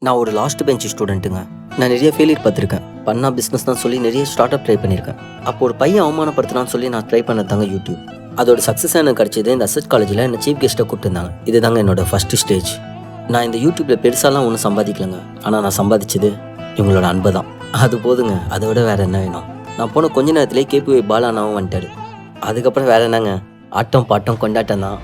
நான் ஒரு last bench ஸ்டூடெண்ட்டுங்க. நான் நிறைய ஃபெயிலியர் பார்த்துருக்கேன். பண்ணா பிஸ்னஸ் தான் சொல்லி நிறைய ஸ்டார்ட் அப் ட்ரை பண்ணியிருக்கேன். அப்போ ஒரு பையன் அவமானப்படுத்தினான்னு சொல்லி நான் ட்ரை பண்ணது தாங்க யூடியூப். அதோட சக்ஸஸ் எனக்கு கிடச்சது இந்த அசட் காலேஜில் என்னை சீஃப் கெஸ்ட்டாக கூப்பிட்டுருந்தாங்க. இது தாங்க என்னோட ஃபஸ்ட்டு ஸ்டேஜ். நான் இந்த யூடியூப்பில் பெருசாலாம் ஒன்றும் சம்பாதிக்கலைங்க. ஆனால் நான் சம்பாதிச்சது இவங்களோட அன்பை தான். அது போதுங்க, அதை விட வேறு என்ன வேணும். நான் போன கொஞ்ச நேரத்துலேயே கேபிஒய் பாலானாவும் வந்துட்டாரு. அதுக்கப்புறம் வேறு என்னங்க, ஆட்டம் பாட்டம் கொண்டாட்டம் தான்.